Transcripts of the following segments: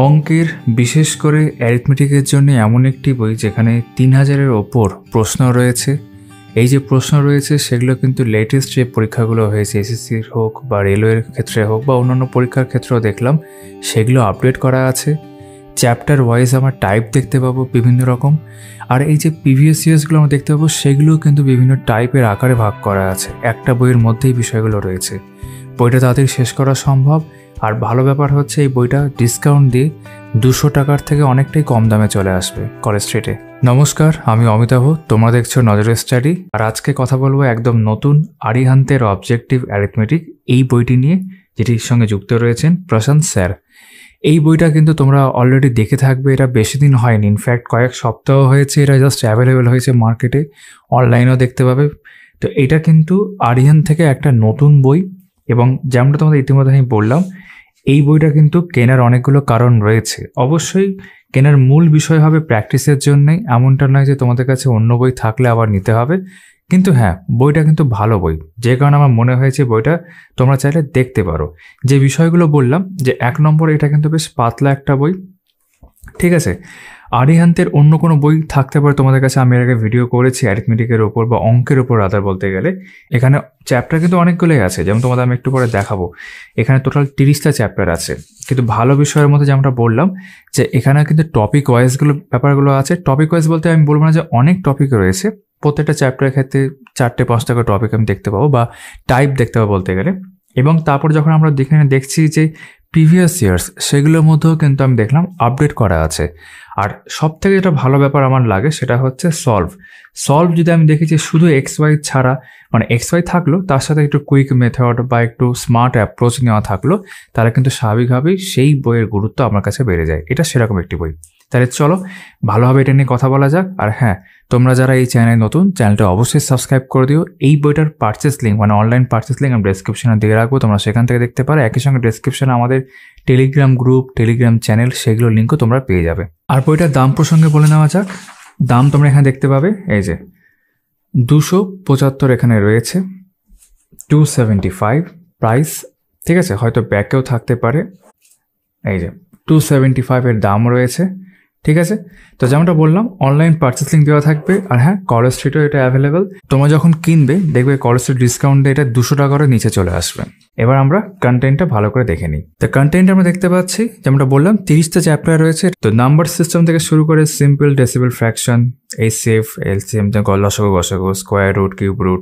অঙ্কের বিশেষ করে অ্যারিথমেটিকের জন্য এমন একটি বই যেখানে 3000-এর ওপর প্রশ্ন রয়েছে। এই যে প্রশ্ন রয়েছে সেগুলো কিন্তু লেটেস্ট যে পরীক্ষাগুলো হয়েছে এসএসসির হোক বা রেলওয়ের ক্ষেত্রে হোক বা অন্যান্য পরীক্ষার ক্ষেত্রেও দেখলাম সেগুলো আপডেট করা আছে। চ্যাপ্টার ওয়াইজ আমরা টাইপ দেখতে পাবো বিভিন্ন রকম, আর এই যে প্রিভিয়াস ইয়ার্সগুলো আমরা দেখতে পাবো সেগুলোও কিন্তু বিভিন্ন টাইপের আকারে ভাগ করা আছে। একটা বইয়ের মধ্যেই বিষয়গুলো রয়েছে। বইটা তাড়াতাড়ি শেষ করা সম্ভব, আর ভালো ব্যাপার হচ্ছে এই বইটা ডিসকাউন্ট দিয়ে 200 টাকার থেকে অনেকটাই কম দামে চলে আসবে কলেজ স্ট্রিটে। নমস্কার, আমি অমিতাভ, তোমরা দেখছো নজরের স্টাডি। আর আজকে কথা বলবো একদম নতুন আরিহান্তের অবজেক্টিভ অ্যারিথমেটিক এই বইটি নিয়ে, যেটির সঙ্গে যুক্ত রয়েছেন প্রশান্ত স্যার। এই বইটা কিন্তু তোমরা অলরেডি দেখে থাকবে, এটা বেশি দিন হয়নি, ইনফ্যাক্ট কয়েক সপ্তাহ হয়েছে। এটা জাস্ট অ্যাভেলেবেল হয়েছে মার্কেটে, অনলাইনেও দেখতে পাবে। তো এটা কিন্তু আরিহান্ত থেকে একটা নতুন বই, এবং যেমনটা তোমাদের ইতিমধ্যে আমি বললাম এই বইটা কিন্তু কেনার অনেকগুলো কারণ রয়েছে। অবশ্যই কেনার মূল বিষয় হবে প্র্যাকটিসের জন্যই, এমনটা নয় যে তোমাদের কাছে অন্য বই থাকলে আবার নিতে হবে। কিন্তু হ্যাঁ, বইটা কিন্তু ভালো বই, যে কারণে আমার মনে হয়েছে বইটা তোমরা চাইলে দেখতে পারো। যে বিষয়গুলো বললাম, যে 1 নম্বর এটা কিন্তু বেশ পাতলা একটা বই, ঠিক আছে। আরিহান্তের অন্য কোনো বই থাকতে পারে তোমাদের কাছে, আমি এর আগে ভিডিও করেছি অ্যারিথমেটিকের ওপর বা অঙ্কের ওপর আদার বলতে গেলে। এখানে চ্যাপ্টার কিন্তু অনেকগুলোই আছে, যেমন তোমাদের আমি একটু পরে দেখাবো। এখানে টোটাল 30টা চ্যাপ্টার আছে। কিন্তু ভালো বিষয়ের মধ্যে যেমনটা বললাম যে এখানে কিন্তু টপিক ওয়াইজগুলো ব্যাপারগুলো আছে। টপিক ওয়াইজ বলতে আমি বলবো না যে অনেক টপিক রয়েছে, প্রত্যেকটা চ্যাপ্টারের ক্ষেত্রে 4-5টা করে টপিক আমি দেখতে পাবো বা টাইপ দেখতে পাবো বলতে গেলে। এবং তারপর যখন আমরা দেখছি যে প্রিভিয়াস ইয়ার্স, সেগুলোর মধ্যেও কিন্তু আমি দেখলাম আপডেট করা আছে। আর সব থেকে যেটা ভালো ব্যাপার আমার লাগে সেটা হচ্ছে সলভ যদি আমি দেখি যে শুধু XY ছাড়া, মানে XY থাকলো তার সাথে একটু কুইক মেথড বা একটু স্মার্ট অ্যাপ্রোচ নেওয়া থাকলো, তাহলে কিন্তু স্বাভাবিকভাবেই সেই বইয়ের গুরুত্ব আমার কাছে বেড়ে যায়। এটা সেরকম একটি বই। তাহলে চলো ভালোভাবে এটা নিয়ে কথা বলা যাক। আর হ্যাঁ, তোমরা যারা এই চ্যানেলে নতুন, চ্যানেলটা অবশ্যই সাবস্ক্রাইব করে দিও। এই বইটার পারচেস লিঙ্ক, মানে অনলাইন পারচেস লিঙ্ক আমি ডেসক্রিপশনে দিয়ে রাখবো, তোমরা সেখান থেকে দেখতে পারো। একই সঙ্গে ডেসক্রিপশনে আমাদের টেলিগ্রাম গ্রুপ, টেলিগ্রাম চ্যানেল, সেগুলোর লিঙ্কও তোমরা পেয়ে যাবে। আর বইটার দাম প্রসঙ্গে বলে নেওয়া যাক। দাম তোমরা এখানে দেখতে পাবে, এই যে 275 এখানে রয়েছে, 275 প্রাইস, ঠিক আছে। হয়তো ব্যাকেও থাকতে পারে, এই যে 275 এর দাম রয়েছে, ঠিক আছে। তো যেমনটা বললাম অনলাইন পারচেস লিঙ্ক দেওয়া থাকবে। আর হ্যাঁ, কলেজ স্ট্রিটেও এটা অ্যাভেলেবেল। তোমরা যখন কিনবে দেখবে কলেজ স্ট্রিট ডিসকাউন্টে এটা 200 টাকা করে নিচে চলে আসবে। এবার আমরা কন্টেন্টটা ভালো করে দেখে নিই। তো কন্টেন্ট আমরা দেখতে পাচ্ছি, যেমনটা বললাম 30টা চ্যাপ্টার রয়েছে। তো নাম্বার সিস্টেম থেকে শুরু করে simple decimal fraction, HCF, LCM, লসাগু, গসাগু, square root, cube root,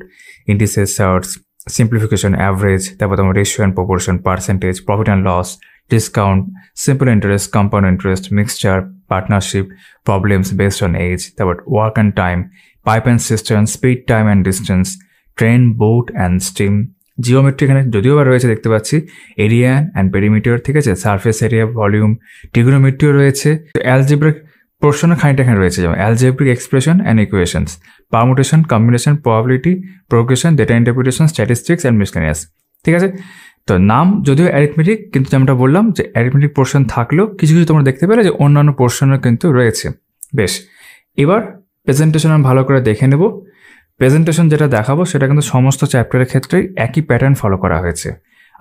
indices, surds, simplification, average, তারপর তোমার ratio and proportion, percentage, profit and loss, discount, simple interest, compound interest, mixture, partnership, problems based on age, তারপর work and time, pipe and cistern, speed, time and distance, train, boat and stream, geometry এখানে যদিও বা রয়েছে দেখতে পাচ্ছি, area and perimeter, ঠিক আছে, surface area, volume, ট্রিগোনোমেট্রিও রয়েছে। অ্যালজেব্রিক পোর্শনও খানিকটা এখানে রয়েছে, যেমন algebraic expression and equations, permutation, combination, probability, progression, data interpretation, statistics and miscellaneous, ঠিক আছে। তো নাম যদিও অ্যারিথমেটিক, কিন্তু যেমনটা বললাম যে অ্যারিথমেটিক পোর্শন থাকলেও কিছু কিছু তোমরা দেখতে পেলে যে অন্যান্য পোর্শনও কিন্তু রয়েছে। বেশ, এবার প্রেজেন্টেশন আমি ভালো করে দেখে নেব। প্রেজেন্টেশন যেটা দেখাবো সেটা কিন্তু সমস্ত চ্যাপ্টারের ক্ষেত্রেই একই প্যাটার্ন ফলো করা হয়েছে।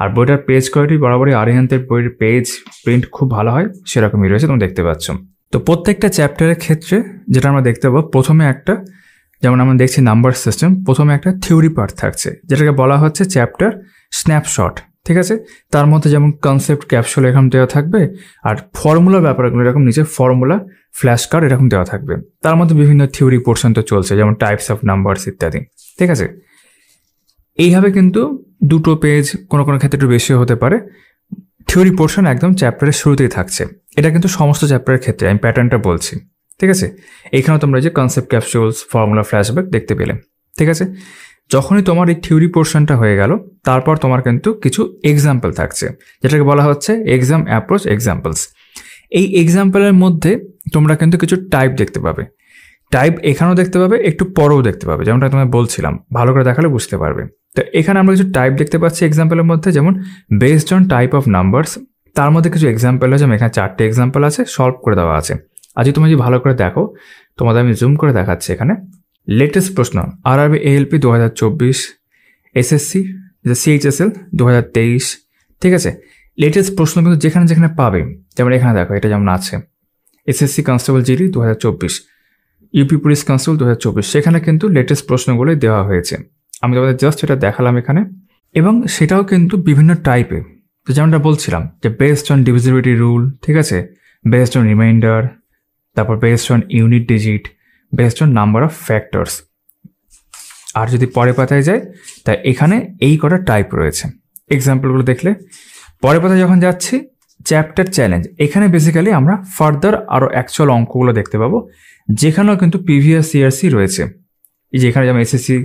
আর বইটার পেজ কোয়ালিটি বরাবরই আরিহান্তের বইয়ের পেজ প্রিন্ট খুব ভালো হয়, সেরকমই রয়েছে, তোমরা দেখতে পাচ্ছ। তো প্রত্যেকটা চ্যাপ্টারের ক্ষেত্রে যেটা আমরা দেখতে পাবো, প্রথমে একটা, যেমন আমরা দেখছি নাম্বার সিস্টেম, প্রথমে একটা থিওরি পার্ট থাকছে যেটাকে বলা হচ্ছে চ্যাপ্টার স্ন্যাপশট, ঠিক আছে। তার মধ্যে যেমন কনসেপ্ট ক্যাপসুল এরকম দেওয়া থাকবে, আর ফর্মুলার ব্যাপারগুলো এরকম নিচে ফর্মুলা ফ্ল্যাশ কার্ড এরকম দেওয়া থাকবে। তার মধ্যে বিভিন্ন থিওরি পোর্শন তো চলছে, যেমন টাইপস অফ নাম্বারস ইত্যাদি, ঠিক আছে। এইভাবে কিন্তু 2টো পেজ, কোনো কোনো ক্ষেত্রে একটু বেশিও হতে পারে, থিওরি পোর্শন একদম চ্যাপ্টারের শুরুতেই থাকছে। এটা কিন্তু সমস্ত চ্যাপ্টারের ক্ষেত্রে আমি প্যাটার্নটা বলছি, ঠিক আছে। এইখানেও তোমরা যে কনসেপ্ট ক্যাপসুলস, ফর্মুলা, ফ্ল্যাশব্যাক দেখতে পেলে, ঠিক আছে। যখনই তোমার এই থিওরি পোর্শনটা হয়ে গেল, তারপর তোমার কিন্তু কিছু এক্সাম্পল থাকছে, যেটাকে বলা হচ্ছে এক্সাম অ্যাপ্রোচ এক্সাম্পলস। এই এক্সাম্পলের মধ্যে তোমরা কিন্তু কিছু টাইপ দেখতে পাবে। টাইপ এখানেও দেখতে পাবে, একটু পরেও দেখতে পাবে, যেমনটা তোমায় বলছিলাম, ভালো করে দেখালে বুঝতে পারবে। তো এখানে আমরা কিছু টাইপ দেখতে পাচ্ছি এক্সাম্পলের মধ্যে, যেমন based on type of numbers. তার মধ্যে কিছু এক্সাম্পল আছে, এখানে 4টে এক্সাম্পল আছে, সলভ করে দেওয়া আছে। আজ তুমি যদি ভালো করে দেখো, তোমাদের আমি জুম করে দেখাচ্ছি। এখানে লেটেস্ট প্রশ্ন, আরআরবি ALP 2024, SSC CHSL 2023, ঠিক আছে। লেটেস্ট প্রশ্ন কিন্তু যেখানে যেখানে পাবে, যেমন এখানে দেখো এটা যেমন আছে SSC constable GD 2024, UP police constable 2024, সেখানে কিন্তু লেটেস্ট প্রশ্নগুলোই দেওয়া হয়েছে। আমি তোমাদের জাস্ট এটা দেখালাম এখানে, এবং সেটাও কিন্তু বিভিন্ন টাইপে। তো যেমনটা বলছিলাম যে বেসড অন ডিভিজিবিলিটি রুল, ঠিক আছে, বেসড অন রিমাইন্ডার, তারপর based on unit digit, based on number of factors. আর যদি পরের পাতায় যায় তাই এখানে এই কটা টাইপ রয়েছে। এক্সাম্পলগুলো দেখলে পরের পাতায় যখন যাচ্ছি চ্যাপ্টার চ্যালেঞ্জ, এখানে বেসিক্যালি আমরা ফার্দার আরও অ্যাকচুয়াল অঙ্কগুলো দেখতে পাবো, যেখানেও কিন্তু প্রিভিয়াস ইয়ার্সই রয়েছে। এই যে এখানে যেমন এসএসসি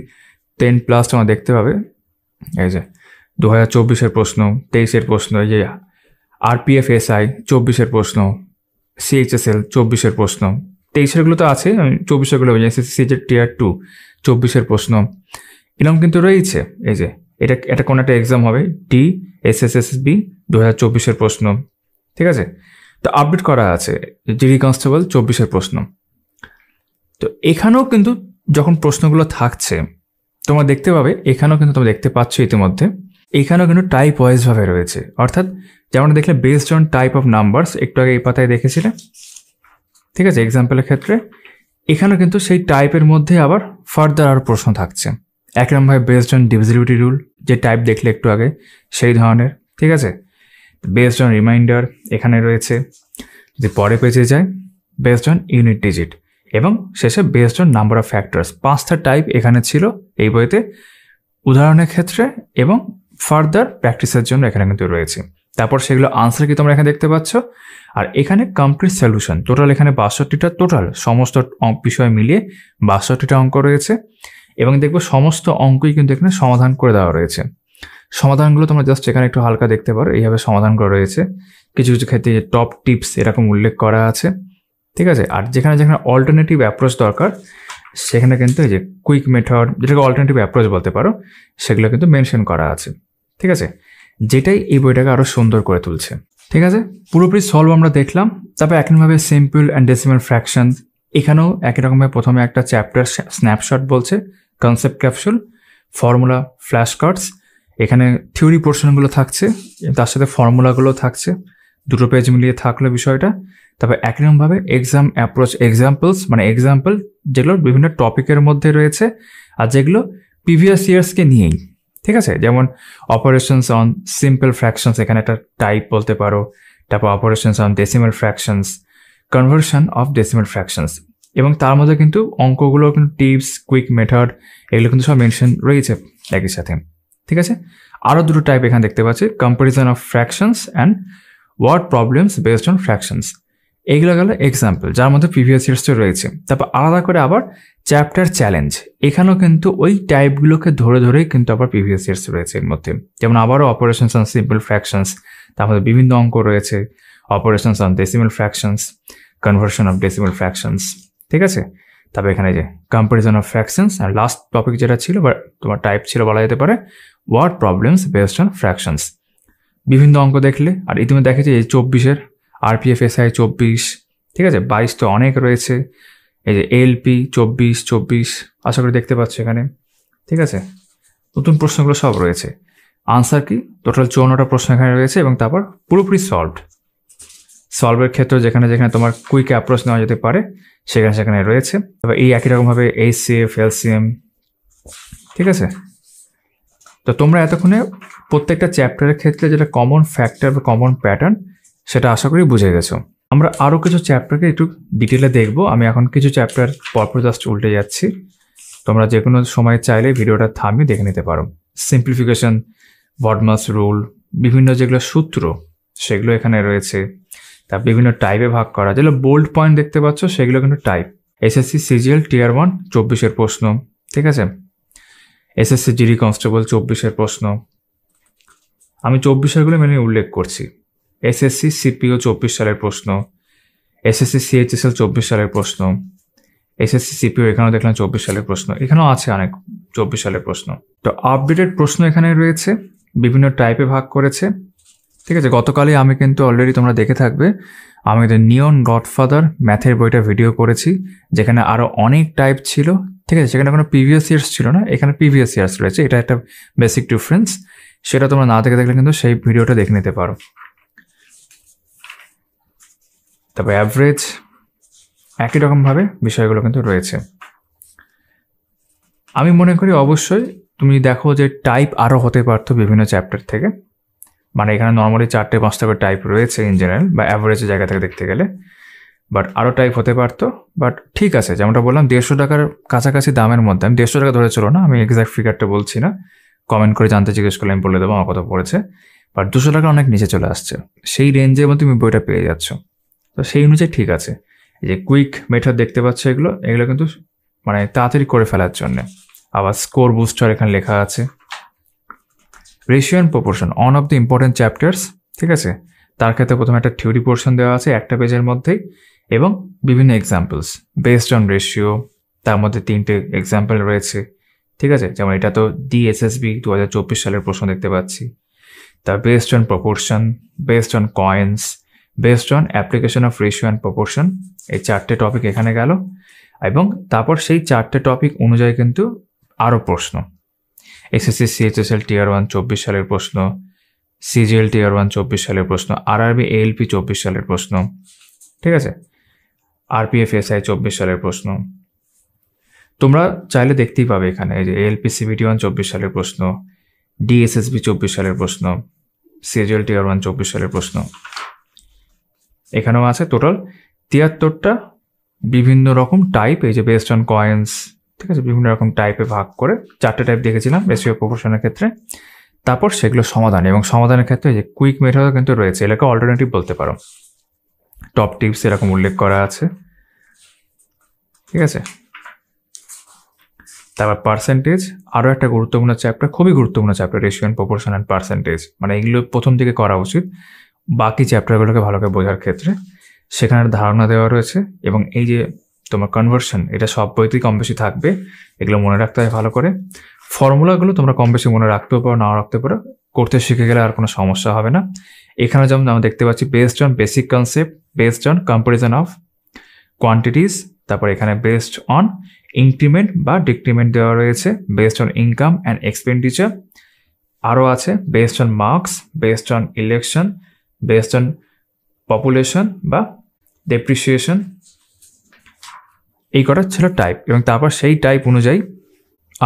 10+ তোমরা দেখতে পাবে, এই যে 2024-এর প্রশ্ন, 23-এর প্রশ্ন, এই যে আরপিএফ এসআই 24-এর প্রশ্ন, সিএইচএসএল 24-এর প্রশ্ন, 23-এরগুলো তো আছে, আমি 24-এরগুলো এসএসসি যে টিয়ার 2 24-এর প্রশ্ন এরকম কিন্তু রয়েছে। এই যে এটা কোন একটা এক্সাম হবে, DSSSB 2024-এর প্রশ্ন, ঠিক আছে, তো আপডেট করা আছে জিডি কনস্টেবল 24-এর প্রশ্ন। তো এখানেও কিন্তু যখন প্রশ্নগুলো থাকছে তোমরা দেখতে পাবে, এখানেও কিন্তু তোমরা দেখতে পাচ্ছ ইতিমধ্যে এখানেও কিন্তু টাইপ ওয়াইজভাবে রয়েছে। অর্থাৎ যেমন দেখলে based on type of numbers, একটু আগে এই পাতায় দেখেছিলে, ঠিক আছে, এক্সাম্পলের ক্ষেত্রে এখানেও কিন্তু সেই টাইপের মধ্যে আবার ফার্দার আরও প্রশ্ন থাকছে। একরকমভাবে বেসড অন ডিভিজিবিলিটি রুল, যে টাইপ দেখলে একটু আগে সেই ধরনের, ঠিক আছে, বেসড অন রিমাইন্ডার এখানে রয়েছে। যদি পরে পেজে যায় বেসড অন ইউনিট ডিজিট, এবং শেষে based on number of factors. 5টা টাইপ এখানে ছিল এই বইতে উদাহরণের ক্ষেত্রে, এবং ফার্দার প্র্যাকটিসের জন্য এখানে কিন্তু রয়েছে। তারপর সেগুলো আনসার কি তোমরা এখানে দেখতে পাচ্ছ, আর এখানে কমপ্লিট সলিউশন। টোটাল এখানে 62টা, টোটাল সমস্ত বিষয় মিলিয়ে 62টা অঙ্ক রয়েছে, এবং দেখবো সমস্ত অঙ্কই কিন্তু এখানে সমাধান করে দেওয়া রয়েছে। সমাধানগুলো তোমরা জাস্ট এখানে একটু হালকা দেখতে পারো, এইভাবে সমাধান করা রয়েছে। কিছু কিছু ক্ষেত্রে যে টপ টিপস এরকম উল্লেখ করা আছে, ঠিক আছে। আর যেখানে যেখানে অল্টারনেটিভ অ্যাপ্রোচ দরকার সেখানে কিন্তু এই যে কুইক মেথড, যেটাকে অল্টারনেটিভ অ্যাপ্রোচ বলতে পারো, সেগুলো কিন্তু মেনশন করা আছে, ঠিক আছে, যেটাই এই বইটাকে আরও সুন্দর করে তুলছে, ঠিক আছে। পুরোপুরি সলভ আমরা দেখলাম। তারপর একইভাবে সিম্পল অ্যান্ড ডেসিমাল ফ্র্যাকশন, এখানেও একই রকমভাবে প্রথমে একটা চ্যাপ্টার স্ন্যাপশট বলছে, concept capsule, formula flash cards, এখানে থিওরি পোর্শনগুলো থাকছে, তার সাথে ফর্মুলাগুলো থাকছে, দুটো পেজ মিলিয়ে থাকলো বিষয়টা। তারপর একইরকমভাবে এক্সাম অ্যাপ্রোচ এক্সাম্পলস, মানে এক্সাম্পল যেগুলো বিভিন্ন টপিকের মধ্যে রয়েছে আর যেগুলো প্রিভিয়াস ইয়ার্সকে নিয়েই, ঠিক আছে, যেমন অপারেশনস অন সিম্পল ফ্র্যাকশনস, এখানে একটা টাইপ বলতে পারো। তারপর operations on decimal fractions, conversion of decimal fractions, এবং তার মধ্যে কিন্তু অঙ্কগুলো কিন্তু টিপস, কুইক মেথড, এগুলো কিন্তু সব মেনশন রয়েছে একই সাথে, ঠিক আছে। আরও দুটো টাইপ এখানে দেখতে পাচ্ছি, comparison of fractions and word problems based on fractions, এইগুলো গেল এক্সাম্পল যার মধ্যে প্রিভিয়াস ইয়ার্সটা রয়েছে। তারপর আলাদা করে আবার চ্যাপ্টার চ্যালেঞ্জ, এখানেও কিন্তু ওই টাইপগুলোকে ধরে ধরেই কিন্তু আবার প্রিভিয়াস ইয়ার্স রয়েছে এর মধ্যে। যেমন আবারও অপারেশনস অন সিম্পল ফ্র্যাকশনস, তার মধ্যে বিভিন্ন অঙ্ক রয়েছে, operations on decimal fractions, conversion of decimal fractions, ঠিক আছে। তারপর এখানে যে কম্পারিজন অফ ফ্র্যাকশনস, আর লাস্ট টপিক যেটা ছিল বা তোমার টাইপ ছিল বলা যেতে পারে word problems based on fractions, বিভিন্ন অঙ্ক দেখলে। আর ইতিমধ্যে দেখেছি এই 24-এর আরপিএফ এসআই 24, ঠিক আছে, 22 তো অনেক রয়েছে। এই যে এলপি 24, আশা করি দেখতে পাচ্ছ এখানে, ঠিক আছে। নতুন প্রশ্নগুলো সব রয়েছে। আনসার কি, টোটাল 54টা প্রশ্ন এখানে রয়েছে, এবং তারপর পুরোপুরি সলভের ক্ষেত্রে যেখানে যেখানে তোমার কুইক অ্যাপ্রোচ নেওয়া যেতে পারে সেখানে সেখানে রয়েছে। তারপর এই একই রকমভাবে এইচসিএফ, এলসিএম, ঠিক আছে। তো তোমরা এতক্ষণে প্রত্যেকটা চ্যাপ্টারের ক্ষেত্রে যেটা কমন ফ্যাক্টর বা কমন প্যাটার্ন সেটা আশা করি বুঝে গেছো। আমরা আরও কিছু চ্যাপ্টারকে একটু ডিটেলে দেখবো। আমি এখন কিছু চ্যাপ্টার পরপর জাস্ট উল্টে যাচ্ছি, তোমরা যে কোনো সময় চাইলে ভিডিওটা থামিয়ে দেখে নিতে পারো। সিম্পলিফিকেশন, বডমাস রুল, বিভিন্ন যেগুলো সূত্র সেগুলো এখানে রয়েছে। তার বিভিন্ন টাইপে ভাগ করা, যেগুলো বোল্ড পয়েন্ট দেখতে পাচ্ছ সেগুলো কিন্তু টাইপ। এসএসসি সিজিএল টিয়ার 1 24-এর প্রশ্ন, ঠিক আছে। এসএসসি জিডি কনস্টেবল 24-এর প্রশ্ন, আমি 24-এরগুলো মেনে উল্লেখ করছি। এসএসসি সিপিও 24 সালের প্রশ্ন, এসএসসি সিএইচএসএল 24 সালের প্রশ্ন, এসএসসি সিপিও এখানেও দেখলাম 24 সালের প্রশ্ন, এখানেও আছে অনেক 24 সালের প্রশ্ন। তো আপডেটেড প্রশ্ন এখানে রয়েছে, বিভিন্ন টাইপে ভাগ করেছে, ঠিক আছে। গতকালই আমি কিন্তু অলরেডি তোমরা দেখে থাকবে আমি নিয়ন গডফাদার ম্যাথের বইটা ভিডিও করেছি, যেখানে আরও অনেক টাইপ ছিল, ঠিক আছে। সেখানে কোনো প্রিভিয়াস ইয়ার্স ছিল না, এখানে প্রিভিয়াস ইয়ার্স রয়েছে, এটা একটা বেসিক ডিফারেন্স। সেটা তোমরা না দেখে দেখলে কিন্তু সেই ভিডিওটা দেখে নিতে পারো। তবে অ্যাভারেজ একই রকমভাবে বিষয়গুলো কিন্তু রয়েছে। আমি মনে করি অবশ্যই তুমি দেখো যে টাইপ আরও হতে পারতো বিভিন্ন চ্যাপ্টার থেকে, মানে এখানে নর্মালি 4-5টা করে টাইপ রয়েছে ইন জেনারেল বা অ্যাভারেজের জায়গা থেকে দেখতে গেলে, বাট আরও টাইপ হতে পারতো। বাট ঠিক আছে, যেমনটা বললাম 150 টাকার কাছাকাছি দামের মধ্যে, আমি 150 টাকা ধরে চলো না, আমি এক্সাক্ট ফিগারটা বলছি না, কমেন্ট করে জানতে জিজ্ঞেস করলে আমি বলে দেবো আমার কত পড়েছে, বাট 200 টাকা অনেক নিচে চলে আসছে, সেই রেঞ্জের মধ্যে তুমি বইটা পেয়ে যাচ্ছ। তো সেই অনুযায়ী ঠিক আছে। এই যে কুইক মেথড দেখতে পাচ্ছ, এগুলো কিন্তু মানে তাড়াতাড়ি করে ফেলার জন্য। আবার স্কোর বুস্টার এখানে লেখা আছে। Ratio and proportion on of the important chapters, ঠিক আছে। তার ক্ষেত্রে প্রথমে একটা থিওরি পোর্শন দেওয়া আছে একটা পেজের মধ্যেই, এবং বিভিন্ন এক্সাম্পলস বেসড অন রেশিও, তার মধ্যে 3টে এক্সাম্পল রয়েছে, ঠিক আছে। যেমন এটা তো ডিএসএসবি 2024 সালের প্রশ্ন দেখতে পাচ্ছি। তা based on proportion, based on coins, based on application of ratio and proportion, এই 4টে টপিক এখানে গেল। এবং তারপর সেই 4টে টপিক অনুযায়ী কিন্তু আরও প্রশ্ন। এসএসসি সিএইচএসএল টিয়ার 1 24 সালের প্রশ্ন, সিজিএল টিয়ার 1 24 সালের প্রশ্ন, আরআরবি এএলপি 24 সালের প্রশ্ন, ঠিক আছে। আরপিএফ এসআই 24 সালের প্রশ্ন। তোমরা চাইলে দেখতেই পাবে এখানে, এই যে এএলপি সিবিটি 1 24 সালের প্রশ্ন, ডিএসএসবি 24 সালের প্রশ্ন, সিজিএল টিয়ার 1 24 সালের প্রশ্ন। এখানেও আছে টোটাল 73টা বিভিন্ন রকম টাইপ, এই যে বেসড অন কয়েন্স, ঠিক আছে, বিভিন্ন রকম টাইপে ভাগ করে 4টে টাইপ দেখেছিলাম রেশিও প্রপোর্শনের ক্ষেত্রে। তারপর সেগুলো সমাধান, এবং সমাধানের ক্ষেত্রে যে কুইক মেথডও কিন্তু রয়েছে, এলাকা অল্টারনেটিভ বলতে পারো। টপ টিপস এরকম উল্লেখ করা আছে, ঠিক আছে। তারপর পার্সেন্টেজ, আরও একটা গুরুত্বপূর্ণ চ্যাপ্টার, খুবই গুরুত্বপূর্ণ chapter, ratio and proportion and percentage. মানে এগুলো প্রথম দিকে করা উচিত বাকি চ্যাপ্টারগুলোকে ভালো করে বোঝার ক্ষেত্রে। সেখানে ধারণা দেওয়া রয়েছে, এবং এই যে তোমার কনভার্সন, এটা সব বইতেই কম বেশি থাকবে, এগুলো মনে রাখতে হয় ভালো করে। ফর্মুলাগুলো তোমরা কম বেশি মনে রাখতেও পারো, নাও রাখতে পারো, করতে শিখে গেলে আর কোনো সমস্যা হবে না। এখানে যেমন আমরা দেখতে পাচ্ছি based on basic concept, based on comparison of quantities, তারপর এখানে বেসড অন ইনক্রিমেন্ট বা ডিক্রিমেন্ট দেওয়া রয়েছে, based on income and expenditure, আরও আছে based on marks, based on election, based on population বা ডেপ্রিসিয়েশন। এই কটা ছিল টাইপ, এবং তারপর সেই টাইপ অনুযায়ী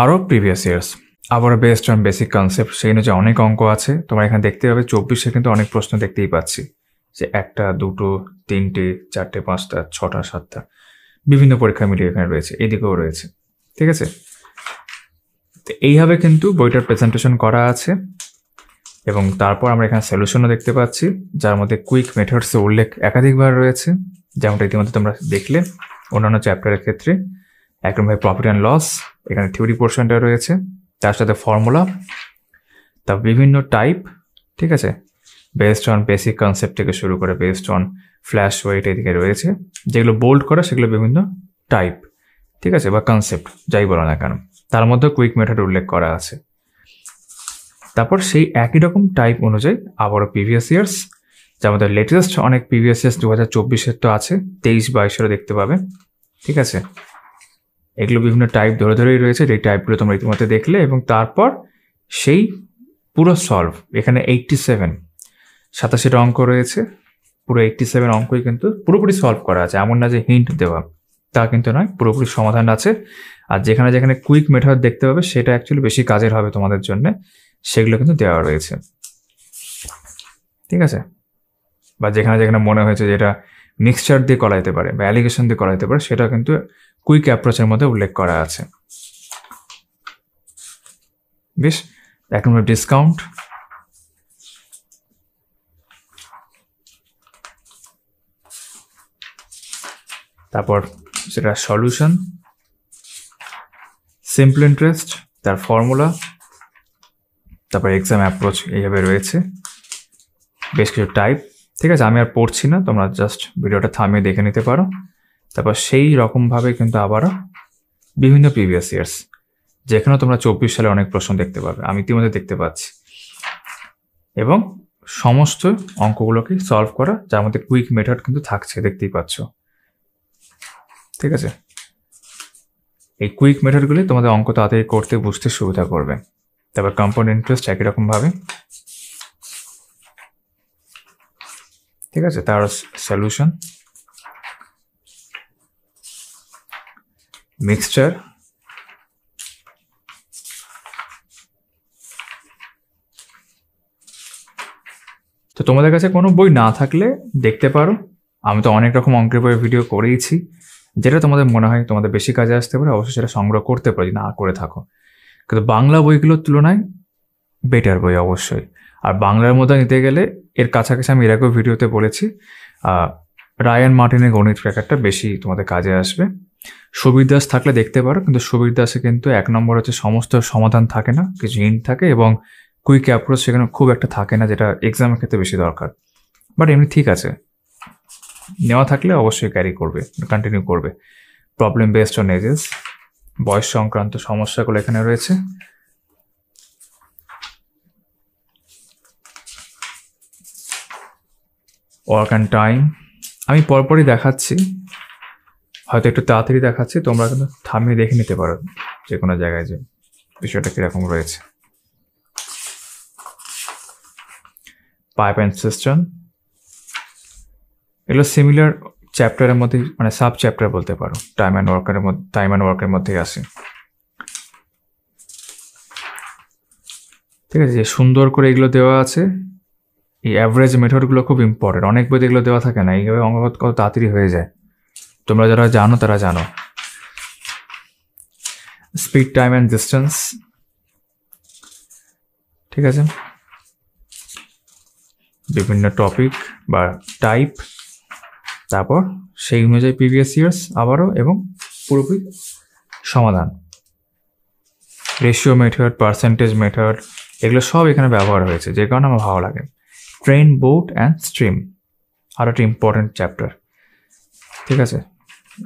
আরও প্রিভিয়াস ইয়ার্স, আবারও বেসড অন বেসিক কনসেপ্ট, সেই অনুযায়ী অনেক অঙ্ক আছে। তোমরা এখানে দেখতে পাবে 24-এ কিন্তু অনেক প্রশ্ন দেখতেই পাচ্ছি, যে 1টা 2টো 3টে 4টে 5টা 6টা 7টা বিভিন্ন পরীক্ষা মিলিয়ে এখানে রয়েছে, এদিকেও রয়েছে, ঠিক আছে। তো এইভাবে কিন্তু বইটার প্রেজেন্টেশন করা আছে, এবং তারপর আমরা এখানে সলিউশনও দেখতে পাচ্ছি, যার মধ্যে কুইক মেথডসের উল্লেখ একাধিকবার রয়েছে, যেমনটা ইতিমধ্যে তোমরা দেখলে অন্যান্য চ্যাপ্টারের ক্ষেত্রে। একরকমভাবে প্রফিট অ্যান্ড লস, এখানে থিওরি পোর্শনটা রয়েছে, তার সাথে ফর্মুলা, তার বিভিন্ন টাইপ, ঠিক আছে, বেসড অন বেসিক কনসেপ্ট থেকে শুরু করে বেসড অন ফ্ল্যাশ ওয়েট এদিকে রয়েছে, যেগুলো বোল্ড করা সেগুলো বিভিন্ন টাইপ, ঠিক আছে, বা কনসেপ্ট যাই বলো না কেন, তার মধ্যে কুইক মেথড উল্লেখ করা আছে। তারপর সেই একই রকম টাইপ অনুযায়ী আবারও প্রিভিয়াস ইয়ার্স, যার মধ্যে লেটেস্ট অনেক প্রিভিয়াস ইয়ার্স 2024-এর তো আছে, 23-22-এরও দেখতে পাবে, ঠিক আছে। এগুলো বিভিন্ন টাইপ ধরে ধরেই রয়েছে, যেই টাইপগুলো তোমরা ইতিমধ্যে দেখলে, এবং তারপর সেই পুরো সলভ, এখানে 87টা অঙ্ক রয়েছে, পুরো 87 অঙ্কই কিন্তু পুরোপুরি সলভ করা আছে, এমন না যে হিন্ট দেওয়া, তা কিন্তু নয়, পুরোপুরি সমাধান আছে। আর যেখানে যেখানে কুইক মেথড দেখতে পাবে সেটা অ্যাকচুয়ালি বেশি কাজের হবে তোমাদের জন্য, সেগুলো কিন্তু দেওয়া রয়েছে, ঠিক আছে। বা যেখানে যেখানে মনে হয়েছে যেটা মিক্সচার দিয়ে করাইতে পারে বা অ্যালিগেশন দিয়ে করাইতে পারে, সেটা কিন্তু কুইক অ্যাপ্রোচের মধ্যে উল্লেখ করা আছে। বেশ, এখন ডিসকাউন্ট, তারপর সেটা সলিউশন, সিম্পল ইন্টারেস্ট, তার ফর্মুলা, তারপর এক্সাম অ্যাপ্রোচ, এইভাবে রয়েছে বেশ কিছু টাইপ, ঠিক আছে। আমি আর পড়ছি না, তোমরা জাস্ট ভিডিওটা থামিয়ে দেখে নিতে পারো। তারপর সেই রকমভাবে কিন্তু আবারও বিভিন্ন প্রিভিয়াস ইয়ার্স, যেখানেও তোমরা 24 সালে অনেক প্রশ্ন দেখতে পাবে, আমি ইতিমধ্যে দেখতে পাচ্ছি, এবং সমস্ত অঙ্কগুলোকে সলভ করা, যার মধ্যে কুইক মেথড কিন্তু থাকছে, দেখতেই পাচ্ছ, ঠিক আছে। এই কুইক মেথডগুলি তোমাদের অঙ্ক তাড়াতাড়ি করতে বুঝতে সুবিধা করবে, তারপর কম্পাউন্ড ইন্টারেস্ট একই রকমভাবে, ঠিক আছে। তার সলিউশন, মিক্সচার, তো তোমাদের কাছে কোনো বই না থাকলে দেখতে পারো। আমি তো অনেক রকম অঙ্কের বইয়ের ভিডিও করেইছি, যেটা তোমাদের মনে হয় তোমাদের বেশি কাজে আসতে পারে অবশ্যই সেটা সংগ্রহ করতে পারি, না করে থাকো। কিন্তু বাংলা বইগুলোর তুলনায় বেটার বই অবশ্যই। আর বাংলার মধ্যে নিতে গেলে এর কাছাকাছি আমি এর আগেও ভিডিওতে বলেছি, রায়ান মার্টিনের গণিত ক্র্যাকারটা বেশি তোমাদের কাজে আসবে। সুবীর দাস থাকলে দেখতে পারো, কিন্তু সুবীর দাসে কিন্তু 1 নম্বর হচ্ছে সমস্ত সমাধান থাকে না, কিছু হিন্ট থাকে, এবং কুইক অ্যাপ্রোচ সেখানে খুব একটা থাকে না, যেটা এক্সামের ক্ষেত্রে বেশি দরকার। বাট এমনি ঠিক আছে, নেওয়া থাকলে অবশ্যই ক্যারি করবে, কন্টিনিউ করবে। প্রবলেম বেসড অন এজেস, বয়স সংক্রান্ত সমস্যাগুলো এখানে রয়েছে। ওয়ার্ক অ্যান্ড টাইম আমি পরপরই দেখাচ্ছি, হয়তো একটু তাড়াতাড়ি দেখাচ্ছি, তোমরা কিন্তু থামিয়ে দেখে নিতে পারো যে কোনো জায়গায় যে বিষয়টা কীরকম রয়েছে। পাইপ অ্যান্ড সিস্টেম, এগুলো সিমিলার চ্যাপ্টারের মধ্যে, মানে সাব চ্যাপ্টার বলতে পারো, টাইম অ্যান্ড ওয়ার্কের মধ্যেই আসে, ঠিক আছে। যে সুন্দর করে এগুলো দেওয়া আছে, এই অ্যাভারেজ মেথডগুলো খুব ইম্পর্টেন্ট, অনেক বইতে এগুলো দেওয়া থাকে না, এইভাবে অঙ্ক কত তাড়াতাড়ি হয়ে যায়, তোমরা যারা জানো তারা জানো। স্পিড, টাইম অ্যান্ড ডিস্টেন্স, ঠিক আছে, বিভিন্ন টপিক বা টাইপ, তারপর সেই অনুযায়ী প্রিভিয়াস ইয়ার্স আবারও, এবং পুরোপুরি সমাধান। রেশিও মেথড, পার্সেন্টেজ মেথড, এগুলো সব এখানে ব্যবহার হয়েছে, যে কারণে আমার ভালো লাগে। ট্রেন, বোট অ্যান্ড স্ট্রিম আরও একটা ইম্পর্টেন্ট চ্যাপ্টার, ঠিক আছে,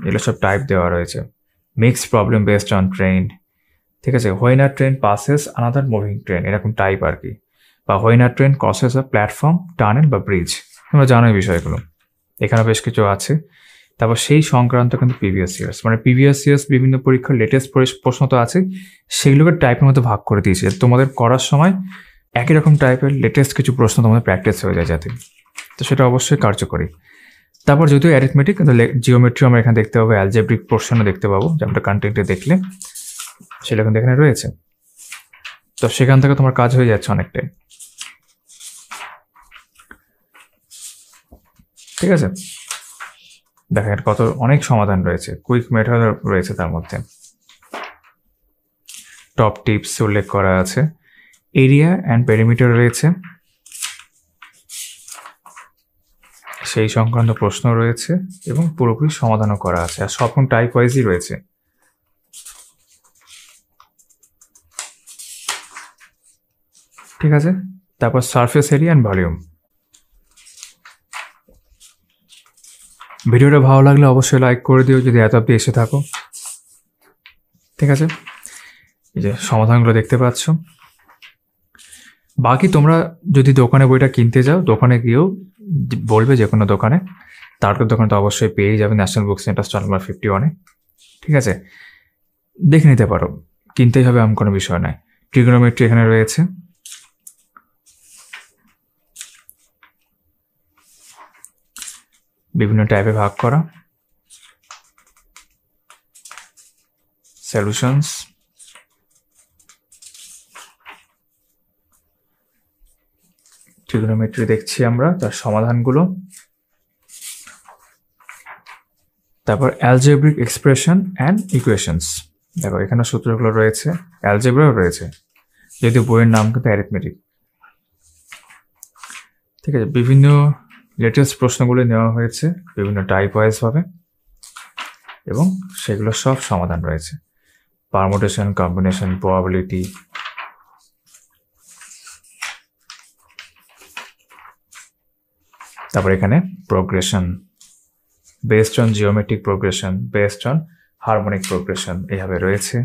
এগুলো সব টাইপ দেওয়া রয়েছে। Mix problem based on train, ঠিক আছে। When a train passes another moving train, এরকম টাইপ আর কি, বা when a train crosses a platform, tunnel বা ব্রিজ, তোমরা জানো এই বিষয়গুলো, এখানে বেশ কিছু আছে। তারপর সেই সংক্রান্ত কিন্তু প্রিভিয়াস ইয়ার্স, মানে প্রিভিয়াস ইয়ার্স বিভিন্ন পরীক্ষার লেটেস্ট প্রশ্ন তো আছে, সেগুলোকে টাইপের মধ্যে ভাগ করে দিয়েছে, তোমাদের করার সময় একই রকম টাইপের লেটেস্ট কিছু প্রশ্ন তোমাদের প্র্যাকটিস হয়ে যায় যাতে, তো সেটা অবশ্যই কার্যকরী। তারপর যদিও অ্যারিথমেটিক, কিন্তু জিওমেট্রি আমরা এখানে দেখতে পাবো, অ্যালজেব্রিক পোর্শনও দেখতে পাবো, যেমনটা কন্টেন্টে দেখলে সেটা কিন্তু এখানে রয়েছে, তো সেখান থেকে তোমার কাজ হয়ে যাচ্ছে অনেকটাই, ঠিক আছে। দেখেন কত অনেক সমাধান রয়েছে, কুইক মেথড রয়েছে তার মধ্যে, টপ টিপস উল্লেখ করা আছে, এরিয়া অ্যান্ড পেরিমিটার রয়েছে, সেই সংক্রান্ত প্রশ্ন রয়েছে, এবং পুরোপুরি সমাধানও করা আছে, আর সব টাইপ ওয়াইজই রয়েছে, ঠিক আছে। তারপর সারফেস এরিয়া অ্যান্ড ভলিউম। ভিডিওটা ভালো লাগলে অবশ্যই লাইক করে দিও যদি এত অব্দি এসে থাকো, ঠিক আছে। এই যে সমাধানগুলো দেখতে পাচ্ছ। বাকি তোমরা যদি দোকানে বইটা কিনতে যাও, দোকানে গিয়েও বলবে যে কোনো দোকানে, তারপর দোকানে তো অবশ্যই পেয়ে যাবে, national book centre stall number 51-এ, ঠিক আছে, দেখে নিতে পারো, কিনতেই হবে এমন কোনো বিষয় নয়। ট্রিগোনোমেট্রি এখানে রয়েছে, বিভিন্ন টাইপে ভাগ করা, সলিউশনস, ট্রিগোনোমেট্রি দেখছি আমরা, তার সমাধানগুলো, তারপর অ্যালজেব্রিক এক্সপ্রেশন অ্যান্ড ইকুয়েশনস, দেখো এখানে সূত্রগুলো রয়েছে, অ্যালজেব্রাও রয়েছে, যেহেতু বইয়ের নাম কিন্তু অ্যারিথমেটিক, ঠিক আছে। বিভিন্ন লেটেস্ট প্রশ্নগুলো নেওয়া হয়েছে বিভিন্ন টাইপ ওয়াইজ ভাবে, এবং সেগুলো সব সমাধান রয়েছে, পারমুটেশন, কম্বিনেশন, প্রবাবিলিটি, তারপর এখানে progression, based on geometric progression, based on harmonic progression, এইভাবে রয়েছে।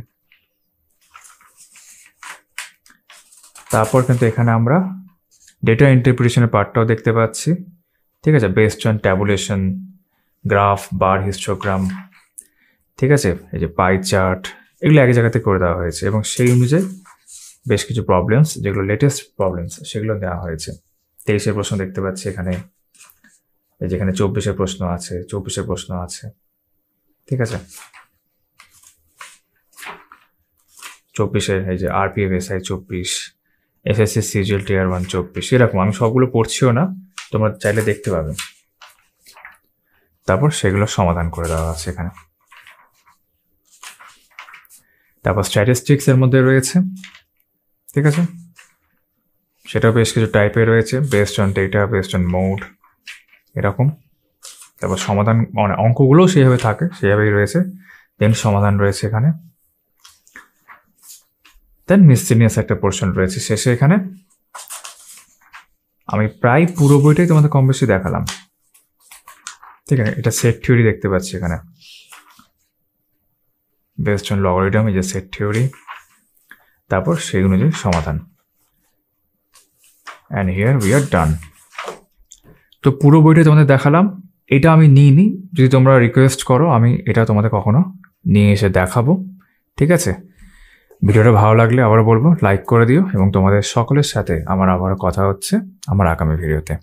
তারপর কিন্তু এখানে আমরা ডেটা ইন্টারপ্রিটেশনের পার্টটাও দেখতে পাচ্ছি, ঠিক আছে, based on tabulation, graph, bar histogram, ঠিক আছে, এই যে পাই চার্ট, এগুলো এক জায়গাতে করে দেওয়া হয়েছে, এবং সেই অনুযায়ী বেশ কিছু প্রবলেমস, যেগুলো লেটেস্ট প্রবলেমস, সেগুলো দেওয়া হয়েছে। 23-এর প্রশ্ন দেখতে পাচ্ছি এখানে, এই যেখানে 24-এর প্রশ্ন আছে, 24-এর প্রশ্ন আছে, ঠিক আছে। 24-এর এই যে RPFSI 24, SSC CGL Tier 1 24, এরকম। আমি সবগুলো পড়ছিও না, তোমরা চাইলে দেখতে পাবে। তারপর সেগুলো সমাধান করে দেওয়া আছে এখানে। তারপর স্ট্যাটিস্টিক্স এর মধ্যে রয়েছে, ঠিক আছে, সেটাও বেশ কিছু টাইপের রয়েছে, based on data, based on mode, এরকম। তারপর সমাধান, মানে অঙ্কগুলোও সেইভাবে থাকে, সেইভাবেই রয়েছে। দেন সমাধান রয়েছে এখানে। দেন মিসসেলিনিয়াস একটা পোর্শন রয়েছে শেষে এখানে। আমি প্রায় পুরো বইটাই তোমাদের কম বেশি দেখালাম, ঠিক আছে। এটা সেট থিওরি দেখতে পাচ্ছি এখানে, বেসড অন লগারিদম, এই যে সেট থিওরি, তারপর সেই অনুযায়ী সমাধান। অ্যান্ড হিয়ার উই আর ডান। তো পুরো বইটা তোমাদের দেখালাম। এটা আমি নিইনি, যদি তোমরা রিকোয়েস্ট করো আমি এটা তোমাদের কখনো নিয়ে এসে দেখাবো, ঠিক আছে। ভিডিওটা ভালো লাগলে আবারও বলবো লাইক করে দিও, এবং তোমাদের সকলের সাথে আমার আবারও কথা হচ্ছে আমার আগামী ভিডিওতে।